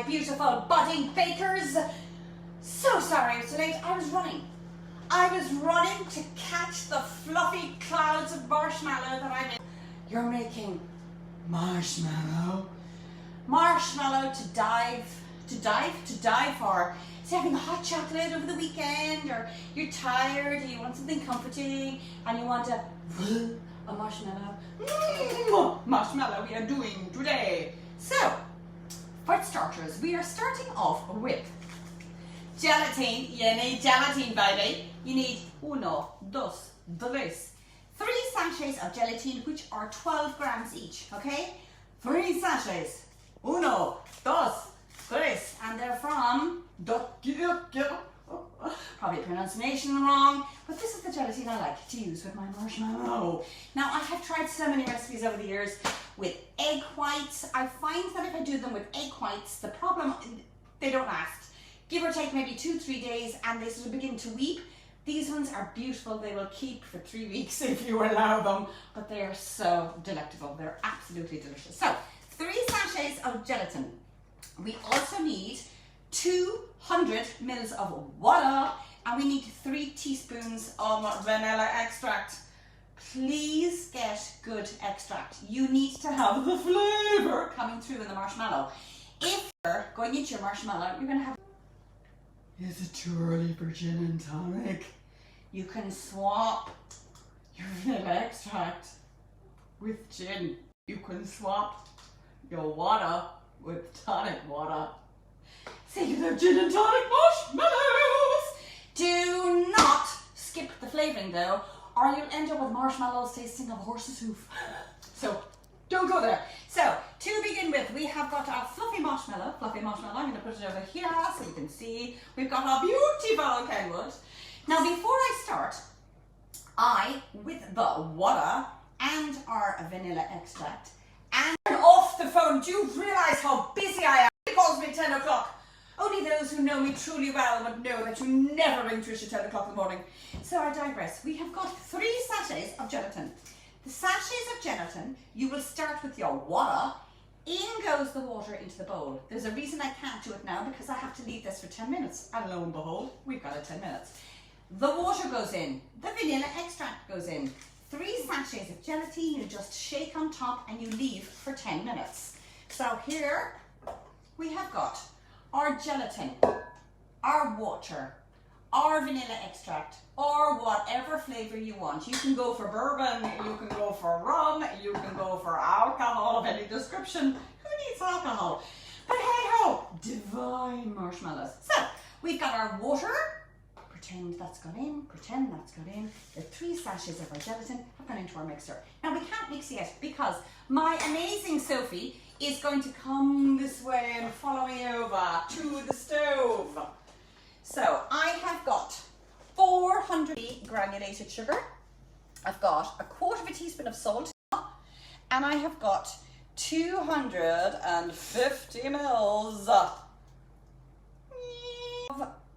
beautiful budding bakers. So sorry I was so late. I was running to catch the fluffy clouds of marshmallow that I made. You're making marshmallow. Marshmallow to dive for. So having a hot chocolate over the weekend, or you're tired, or you want something comforting, and you want a marshmallow. Marshmallow we are doing today. So, for starters, we are starting off with gelatine. You need gelatine, baby. You need 1, 2, 3. 3 sachets of gelatine, which are 12 grams each, okay? 3 sachets. 1, 2, 3. And they're from, probably pronunciation wrong, but this is the gelatine I like to use with my marshmallow. Now, I have tried so many recipes over the years with egg whites. I find that if I do them with egg whites, the problem, they don't last. Give or take maybe 2-3 days, and they sort of begin to weep. These ones are beautiful. They will keep for 3 weeks if you allow them, but they are so delectable. They're absolutely delicious. So, 3 sachets of gelatin. We also need 200 mils of water, and we need 3 teaspoons of vanilla extract. Please get good extract. You need to have the flavor coming through in the marshmallow. If you're going into your marshmallow, you're going to have... Is it too early for gin and tonic? You can swap your vanilla extract with gin. You can swap your water with tonic water. Say they're gin and tonic marshmallows. Do not skip the flavouring though, or you'll end up with marshmallows tasting of horse's hoof. So don't go there. So to begin with, we have got our fluffy marshmallow. I'm going to put it over here so you can see. We've got our beautiful Kenwood. Now before I start, with the water and our vanilla extract, and off the phone. Do you realise how busy I am? He calls me 10 o'clock. Only those who know me truly well would know that you never ring Trish at 10 o'clock in the morning. So I digress. We have got 3 sachets of gelatin. The sachets of gelatin, you will start with your water. In goes the water into the bowl. There's a reason I can't do it now, because I have to leave this for 10 minutes. And lo and behold, we've got it 10 minutes. The water goes in. The vanilla extract goes in. 3 sachets of gelatine, you just shake on top and you leave for 10 minutes. So here we have got our gelatin, our water, our vanilla extract, or whatever flavour you want. You can go for bourbon, you can go for rum, you can go for alcohol of any description. Who needs alcohol? But hey ho, divine marshmallows. So we've got our water. Pretend that's gone in, The 3 sachets of our gelatin have gone into our mixer. Now we can't mix yet because my amazing Sophie is going to come this way and follow me over to the stove. So I have got 400 granulated sugar. I've got 1/4 teaspoon of salt, and I have got 250 mils of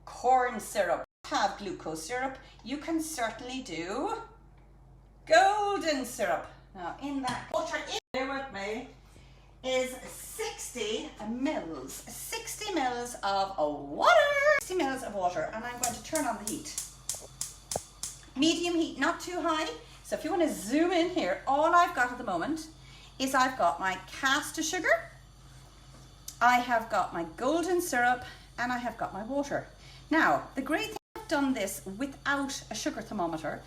corn syrup. Have glucose syrup, you can certainly do golden syrup. Now in that water, here with me, is 60 mils. 60 mils of water. 60 mils of water, and I'm going to turn on the heat. Medium heat, not too high. So if you want to zoom in here, all I've got at the moment is I've got my caster sugar, I have got my golden syrup, and I have got my water. Now, the great thing, I've done this without a sugar thermometer,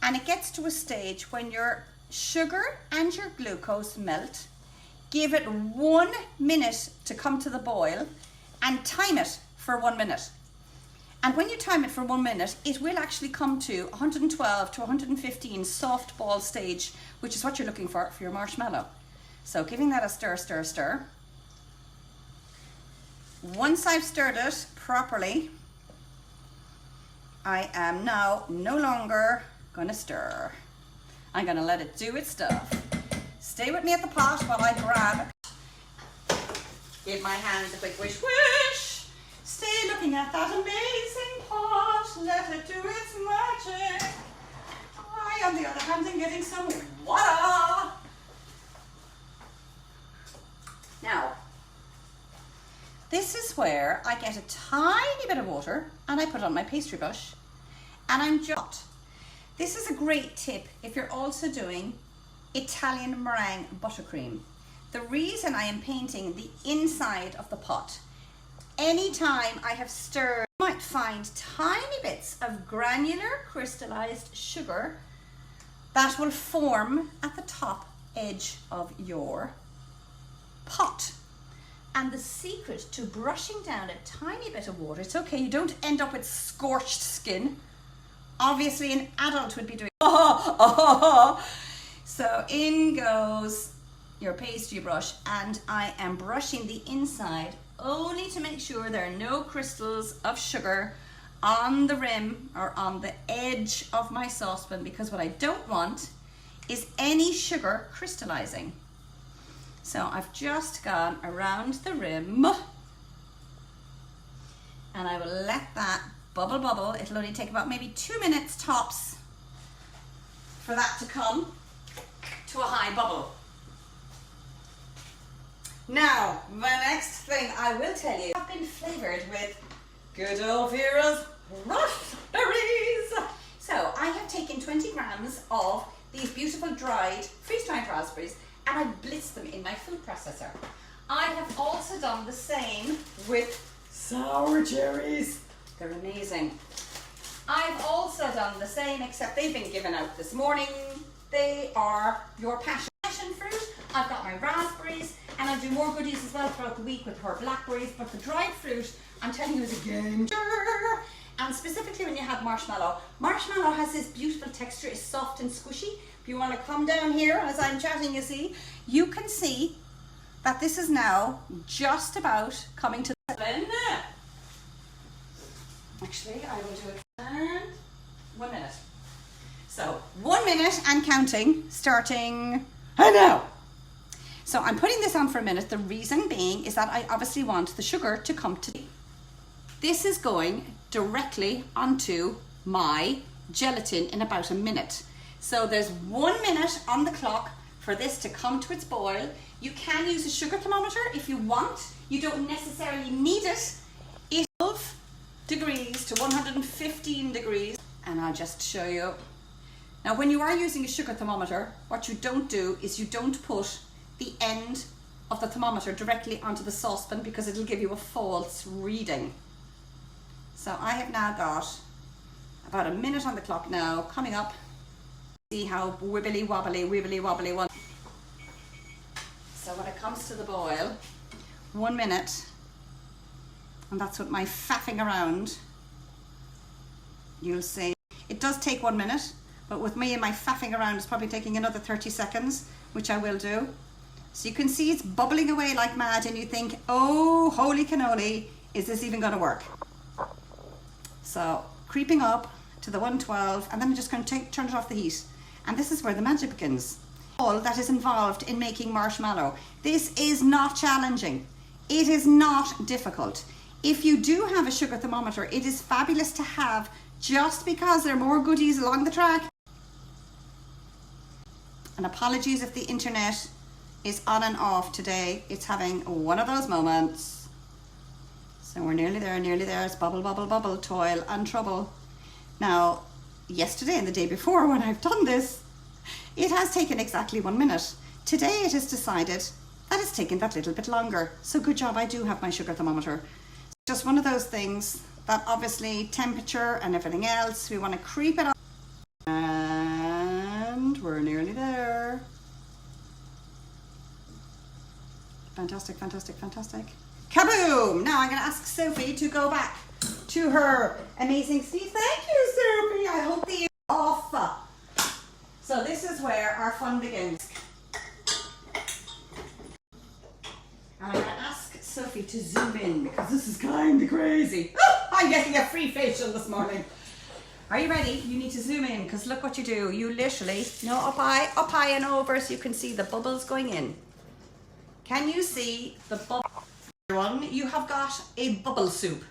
and it gets to a stage when your sugar and your glucose melt. Give it 1 minute to come to the boil and time it for 1 minute. And when you time it for 1 minute, it will actually come to 112 to 115 soft ball stage, which is what you're looking for your marshmallow. So giving that a stir, stir, stir. Once I've stirred it properly, I am now no longer going to stir. I'm going to let it do its stuff. Stay with me at the pot while I grab it. Give my hands a quick wish, wish. Stay looking at that amazing pot. Let it do its magic. I, on the other hand, am getting some water. Now, this is where I get a tiny bit of water and I put on my pastry brush and I'm just, this is a great tip if you're also doing Italian meringue buttercream. The reason I am painting the inside of the pot, anytime I have stirred, you might find tiny bits of granular crystallized sugar that will form at the top edge of your pot. And the secret to brushing down a tiny bit of water, it's okay, you don't end up with scorched skin. Obviously an adult would be doing, So in goes your pastry brush, and I am brushing the inside only to make sure there are no crystals of sugar on the rim or on the edge of my saucepan, because what I don't want is any sugar crystallizing. So I've just gone around the rim and I will let that bubble. It'll only take about maybe 2 minutes tops for that to come to a high bubble. Now, the next thing I will tell you have been flavored with good old Vera's raspberries. So I have taken 20 grams of these beautiful freeze-dried raspberries, and I blitzed them in my food processor. I have also done the same with sour cherries. They're amazing. I've also done the same, except they've been given out this morning. They are your passion fruit. I've got my raspberries, and I'll do more goodies as well throughout the week with her blackberries, but the dried fruit, I'm telling you, is a game changer. And specifically when you have marshmallow. Marshmallow has this beautiful texture, it's soft and squishy. If you want to come down here as I'm chatting, you can see that this is now just about coming to the end. Actually, I will do it in 1 minute. So 1 minute and counting, starting now. So I'm putting this on for a minute. The reason being is that I obviously want the sugar to come to me. This is going directly onto my gelatin in about a minute. So there's 1 minute on the clock for this to come to its boil. You can use a sugar thermometer if you want. You don't necessarily need it. It's 12 degrees to 115 degrees. And I'll just show you. Now, when you are using a sugar thermometer, what you don't do is you don't put the end of the thermometer directly onto the saucepan, because it'll give you a false reading. So I have now got about a minute on the clock now, coming up. See how wibbly wobbly one. So when it comes to the boil, 1 minute, and that's with my faffing around. You'll see it does take 1 minute, but with me and my faffing around, it's probably taking another 30 seconds, which I will do. So you can see it's bubbling away like mad, and you think, oh, holy cannoli, is this even going to work? So creeping up to the 112, and then I'm just going to turn it off the heat. And this is where the magic begins. All that is involved in making marshmallow. This is not challenging. It is not difficult. If you do have a sugar thermometer, it is fabulous to have, just because there are more goodies along the track. And apologies if the internet is on and off today. It's having one of those moments. So we're nearly there. It's bubble, toil and trouble. Now, yesterday and the day before when I've done this, it has taken exactly 1 minute. Today it has decided that it's taken that little bit longer. So good job, I do have my sugar thermometer. Just one of those things that obviously temperature and everything else, we want to creep it up. And we're nearly there. Fantastic. Kaboom! Now I'm going to ask Sophie to go back to her amazing Steve. Thank you, Sophie. I hope the off. So this is where our fun begins. I'm going to ask Sophie to zoom in, because this is kind of crazy. Oh, I'm getting a free facial this morning. Are you ready? You need to zoom in, because look what you do. You literally, up high and over, so you can see the bubbles going in. Can you see the bubble? Everyone, you have got a bubble soup.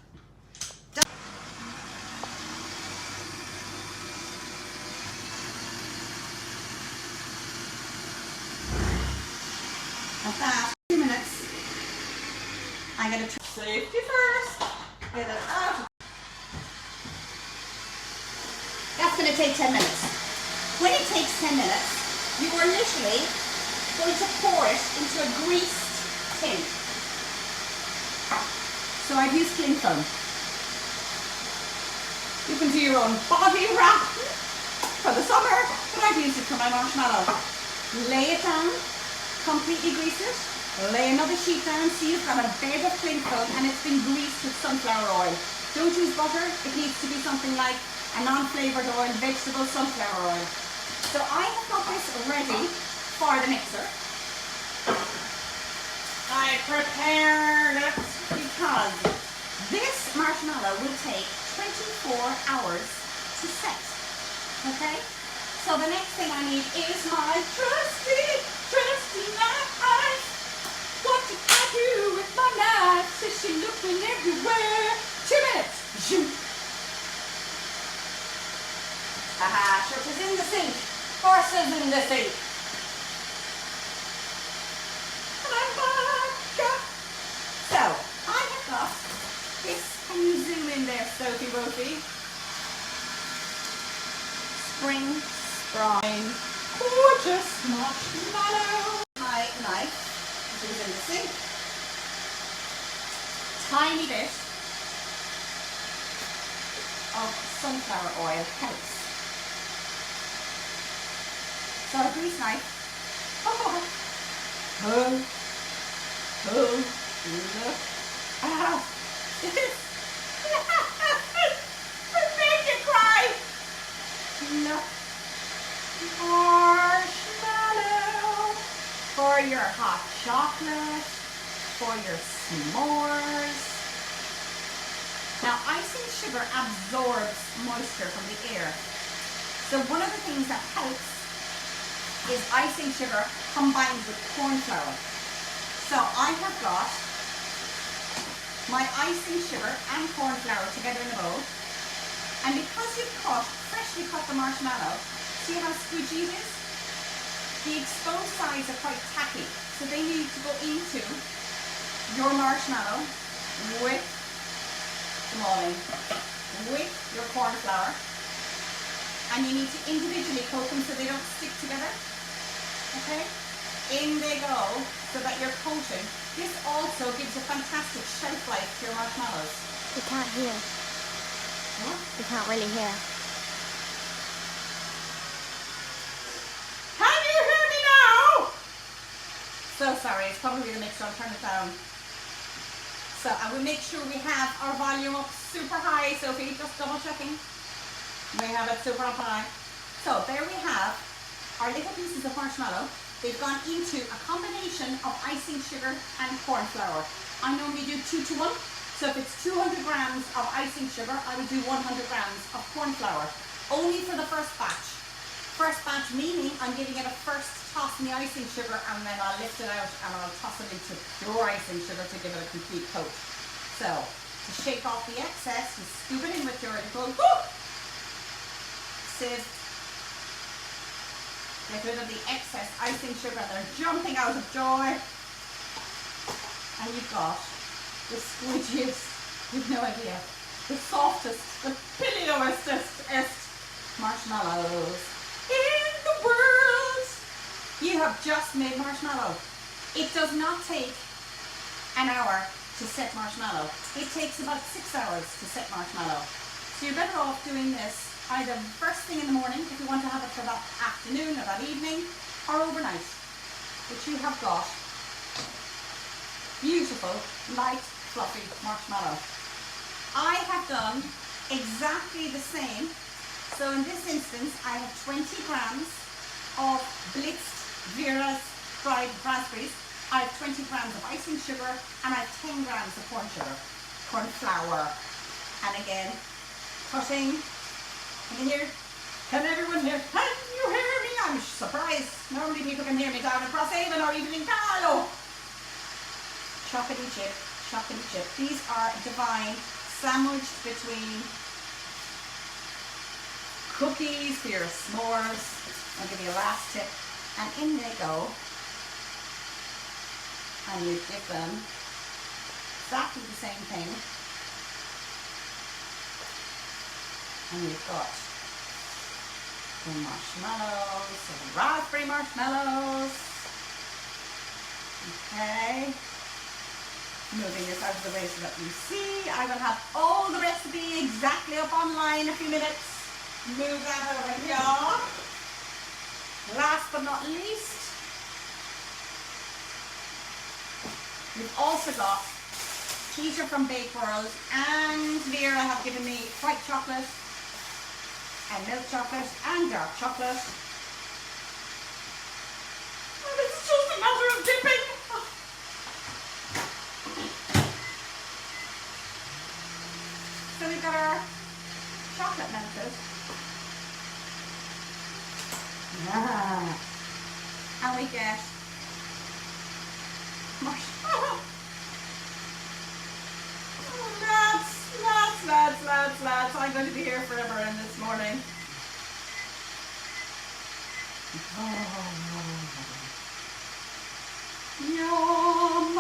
At that, 2 minutes, I'm going to Safety first. Get it out. That's going to take 10 minutes. When it takes 10 minutes, you are literally going to pour it into a greased tin. So I've used cling film. You can do your own body wrap for the summer, but I've used it for my marshmallow. Lay it down, completely grease it. Lay another sheet down so you've got a bed of cling film and it's been greased with sunflower oil. Don't use butter, it needs to be something like a non-flavoured oil, vegetable sunflower oil. So I have got this ready for the mixer. I prepared it because this marshmallow will take 24 hours to set. Okay? So the next thing I need is my trusty knife. What did I do with my knife? Says she looking everywhere. 2 minutes. Shoot. Haha, sure, it's in the sink. Horses in the sink. So, I have got this. Can you zoom in there, Sophie Wophie? Sprong, gorgeous marshmallow. My knife is in the sink. Tiny bit of sunflower oil helps. So a grease knife. Oh, look at this. It made you cry. Look. Marshmallow for your hot chocolate, for your s'mores. Now, icing sugar absorbs moisture from the air. So one of the things that helps is icing sugar combined with corn flour. So I have got my icing sugar and corn flour together in a bowl. And because you've freshly cut the marshmallow, see how squidgy it is? The exposed sides are quite tacky, so they need to go into your marshmallow with the mulling, with your corn flour, and you need to individually coat them so they don't stick together. Okay? In they go, so that you're coating. This also gives a fantastic shelf life to your marshmallows. We can't hear. What? We can't really hear. Can you hear me now? So sorry, it's probably the mixer. I'll turn it down. So I will make sure we have our volume up super high, Sophie, just double checking. We have it super up high. So there we have our little pieces of marshmallow. They've gone into a combination of icing sugar and corn flour. I normally do 2 to 1. So if it's 200 grams of icing sugar, I would do 100 grams of corn flour. Only for the first batch. First batch meaning I'm giving it a first toss in the icing sugar and then I'll lift it out and I'll toss it into pure icing sugar to give it a complete coat. So to shake off the excess, you scoop it in with your little sieve. Get rid of the excess icing sugar. They're jumping out of joy. And you've got the squidgiest, you've no idea, the softest, the pillowestest marshmallows in the world. You have just made marshmallow. It does not take an hour to set marshmallow. It takes about 6 hours to set marshmallow. So you're better off doing this either first thing in the morning if you want to have it for that afternoon or that evening, or overnight. But you have got beautiful, light, fluffy marshmallow. I have done exactly the same. So in this instance, I have 20 grams of blitzed Vera's fried raspberries. I have 20 grams of icing sugar, and I have 10 grams of corn flour. And again, cutting. Can you hear? Can everyone hear? Can you hear me? I'm surprised. Normally people can hear me down in Crosshaven or even in Carlow. Choppity chip, choppity chip. These are divine, sandwiched between cookies for your s'mores. I'll give you a last tip. And in they go. And you dip them exactly the same thing. And we've got the marshmallows, so the raspberry marshmallows. Okay. Moving this out of the way so that you see. I will have all the recipe exactly up online in a few minutes. Move that over here. Last but not least, we've also got Peter from Bakeworld and Vera have given me white chocolate and milk chocolate and dark chocolate. And it's just a matter of dipping. So we've got our chocolate melted. Yeah. And we get marshmallow. Lads, I'm going to be here forever in this morning. Yum!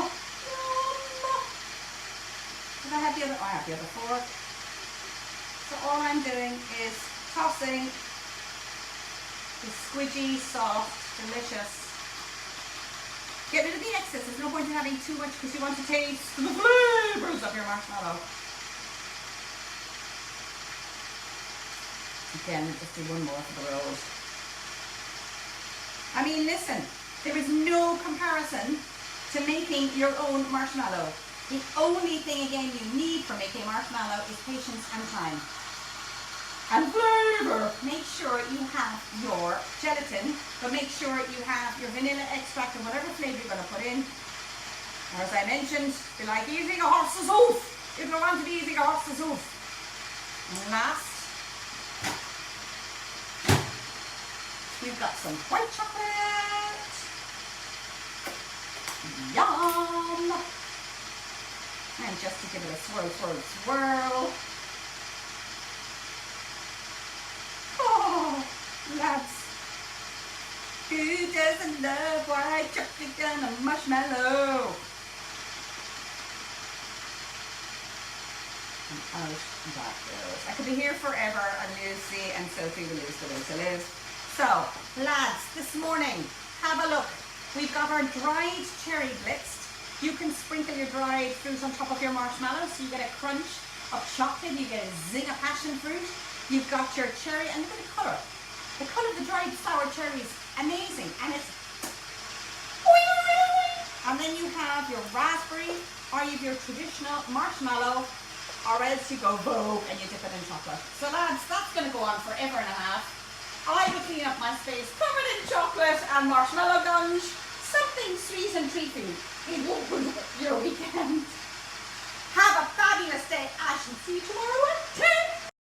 Did I have the other? Oh, I have the other fork. So all I'm doing is tossing the squidgy, soft, delicious. Get rid of the excess. There's no point in having too much because you want to taste the flavors of your marshmallow. Again, just do one more for the road. I mean, listen, there is no comparison to making your own marshmallow. The only thing, again, you need for making marshmallow is patience and time. And flavor. Make sure you have your gelatin, but make sure you have your vanilla extract or whatever flavor you're going to put in. Or as I mentioned, if you like eating a horse's hoof, if you want to be eating a horse's hoof. And last, we've got some white chocolate. Yum! And just to give it a swirl. Oh, lads. Who doesn't love white chocolate and a marshmallow? And out that goes. I could be here forever, and Lucy and Sophie will lose the will to live. So, lads, this morning, have a look. We've got our dried cherry blitzed. You can sprinkle your dried fruit on top of your marshmallow, so you get a crunch of chocolate, you get a zing of passion fruit. You've got your cherry, and look at the colour. The colour of the dried sour cherries, amazing. And it's, and then you have your raspberry, or you have your traditional marshmallow, or else you go vogue and you dip it in chocolate. So lads, that's going to go on forever and a half. I will clean up my space covered in chocolate and marshmallow gunge. Something sweet and treaty. It will be your weekend. Have a fabulous day. I shall see you tomorrow